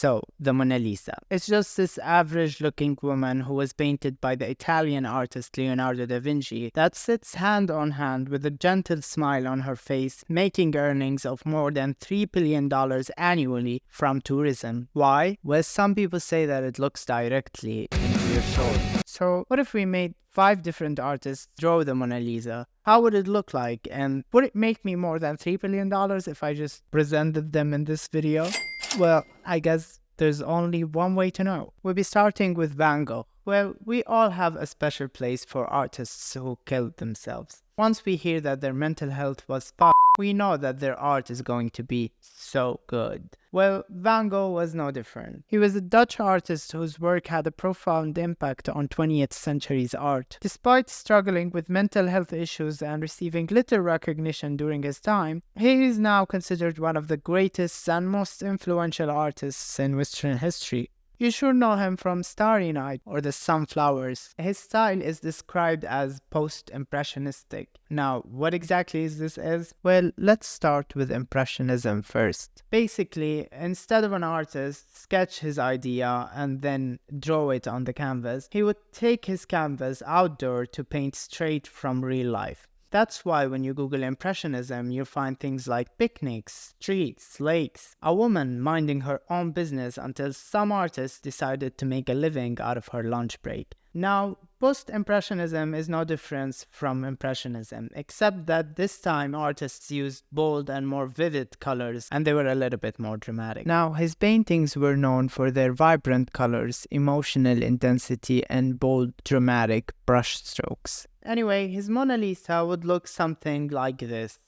So, the Mona Lisa. It's just this average-looking woman who was painted by the Italian artist Leonardo da Vinci that sits hand on hand with a gentle smile on her face, making earnings of more than $3 billion annually from tourism. Why? Well, some people say that it looks directly into your soul. So, what if we made 5 different artists draw the Mona Lisa? How would it look like? And would it make me more than $3 billion if I just presented them in this video? Well, I guess there's only one way to know. We'll be starting with Van Gogh. Well, we all have a special place for artists who killed themselves. Once we hear that their mental health was fucked, we know that their art is going to be so good. Well, Van Gogh was no different. He was a Dutch artist whose work had a profound impact on 20th century's art. Despite struggling with mental health issues and receiving little recognition during his time, he is now considered one of the greatest and most influential artists in Western history. You should know him from Starry Night or The Sunflowers. His style is described as post-impressionistic. Now, what exactly this is? Well, let's start with Impressionism first. Basically, instead of an artist sketch his idea and then draw it on the canvas, he would take his canvas outdoor to paint straight from real life. That's why when you Google Impressionism, you find things like picnics, streets, lakes, a woman minding her own business until some artist decided to make a living out of her lunch break. Now, post-impressionism is no different from impressionism, except that this time artists used bold and more vivid colors, and they were a little bit more dramatic. Now, his paintings were known for their vibrant colors, emotional intensity, and bold, dramatic brushstrokes. Anyway, his Mona Lisa would look something like this.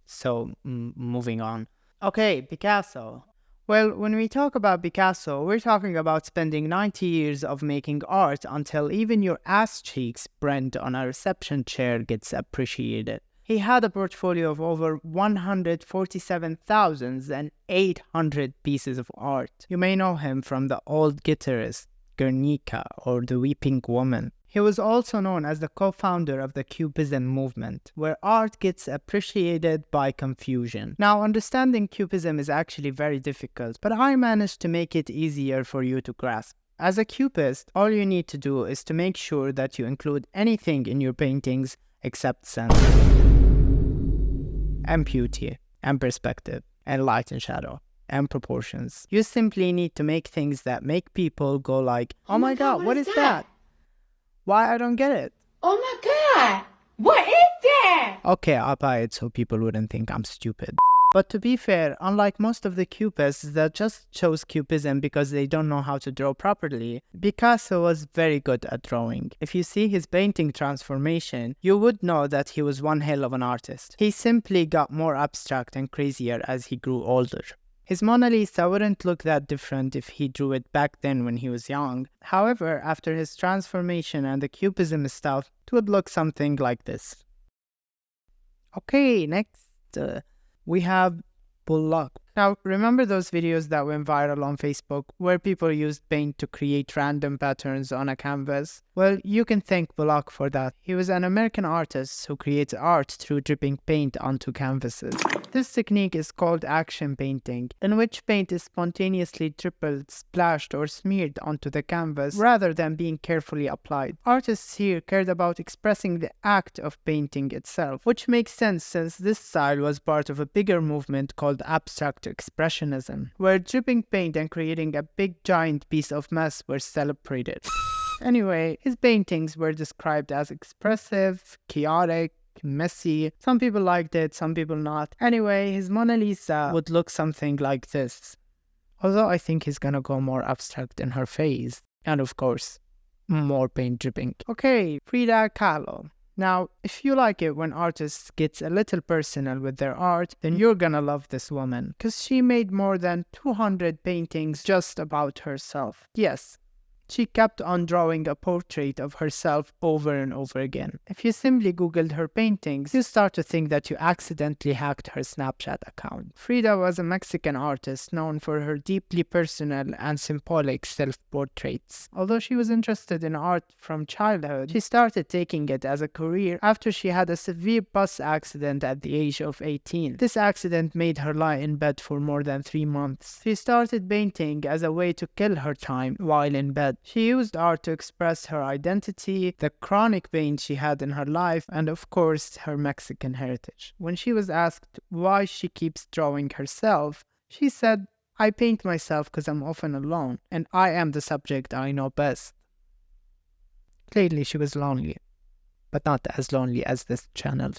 So, moving on. Okay, Picasso. Well, when we talk about Picasso, we're talking about spending 90 years of making art until even your ass cheeks brand on a reception chair gets appreciated. He had a portfolio of over 147,800 pieces of art. You may know him from The Old Guitarist, Guernica, or The Weeping Woman. He was also known as the co-founder of the cubism movement, where art gets appreciated by confusion. Now, understanding cubism is actually very difficult, but I managed to make it easier for you to grasp. As a cubist, all you need to do is to make sure that you include anything in your paintings except sense, and beauty, and perspective, and light and shadow, and proportions. You simply need to make things that make people go like, oh my god, what is that? Why I don't get it? Oh my god! What is that? Okay, I'll buy it so people wouldn't think I'm stupid. But to be fair, unlike most of the cubists that just chose cubism because they don't know how to draw properly, Picasso was very good at drawing. If you see his painting transformation, you would know that he was one hell of an artist. He simply got more abstract and crazier as he grew older. His Mona Lisa wouldn't look that different if he drew it back then when he was young. However, after his transformation and the cubism stuff, it would look something like this. Okay, next we have Pollock. Now, remember those videos that went viral on Facebook where people used paint to create random patterns on a canvas? Well, you can thank Pollock for that. He was an American artist who creates art through dripping paint onto canvases. This technique is called action painting, in which paint is spontaneously dribbled, splashed, or smeared onto the canvas rather than being carefully applied. Artists here cared about expressing the act of painting itself, which makes sense since this style was part of a bigger movement called abstract expressionism, where dripping paint and creating a big giant piece of mess were celebrated. Anyway, his paintings were described as expressive, chaotic, messy. Some people liked it, some people not. Anyway, his Mona Lisa would look something like this. Although I think he's gonna go more abstract in her face. And of course, more paint dripping. Okay, Frida Kahlo. Now, if you like it when artists get a little personal with their art, then you're gonna love this woman, because she made more than 200 paintings just about herself. Yes, She kept on drawing a portrait of herself over and over again. If you simply Googled her paintings, you start to think that you accidentally hacked her Snapchat account. Frida was a Mexican artist known for her deeply personal and symbolic self-portraits. Although she was interested in art from childhood, she started taking it as a career after she had a severe bus accident at the age of 18. This accident made her lie in bed for more than 3 months. She started painting as a way to kill her time while in bed. She used art to express her identity, the chronic pain she had in her life, and of course, her Mexican heritage. When she was asked why she keeps drawing herself, she said, "I paint myself because I'm often alone, and I am the subject I know best." Clearly, she was lonely, but not as lonely as this channel.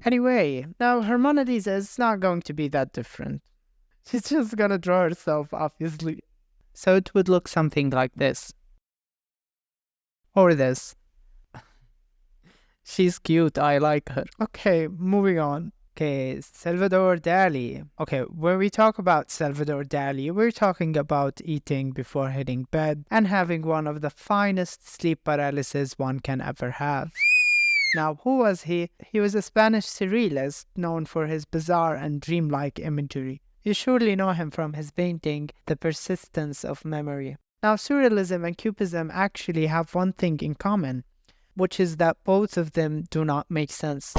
Anyway, now her Mona Lisa is not going to be that different. She's just gonna draw herself, obviously. So it would look something like this. Or this. She's cute, I like her. Okay, moving on. Okay, Salvador Dali. Okay, when we talk about Salvador Dali, we're talking about eating before hitting bed and having one of the finest sleep paralysis one can ever have. Now, who was he? He was a Spanish surrealist known for his bizarre and dreamlike imagery. You surely know him from his painting, The Persistence of Memory. Now, surrealism and cubism actually have one thing in common, which is that both of them do not make sense.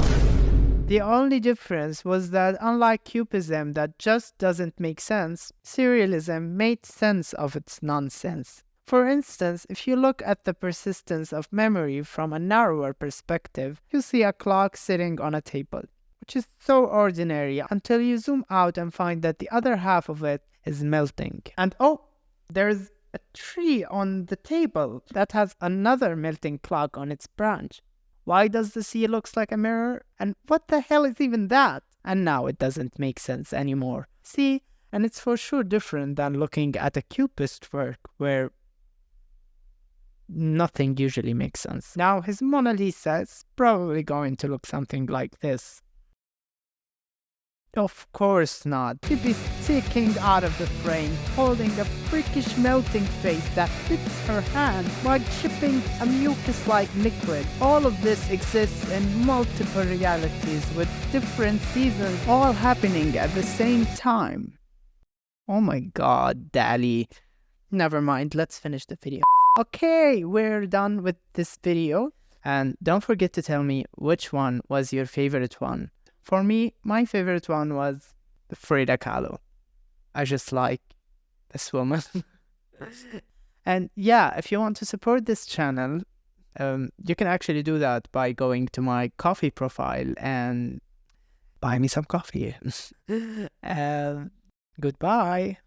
The only difference was that unlike cubism that just doesn't make sense, surrealism made sense of its nonsense. For instance, if you look at the persistence of memory from a narrower perspective, you see a clock sitting on a table, which is so ordinary until you zoom out and find that the other half of it is melting. And oh, there's a tree on the table that has another melting clock on its branch. Why does the sea looks like a mirror? And what the hell is even that? And now it doesn't make sense anymore. See, and it's for sure different than looking at a cubist work where nothing usually makes sense. Now his Mona Lisa is probably going to look something like this. Of course not. She'd be sticking out of the frame, holding a freakish melting face that fits her hand while shipping a mucus-like liquid. All of this exists in multiple realities with different seasons all happening at the same time. Oh my god, Dalí. Never mind, let's finish the video. Okay, we're done with this video. And don't forget to tell me which one was your favorite one. For me, my favorite one was Frida Kahlo. I just like this woman. And yeah, if you want to support this channel, you can actually do that by going to my coffee profile and buy me some coffee. Goodbye.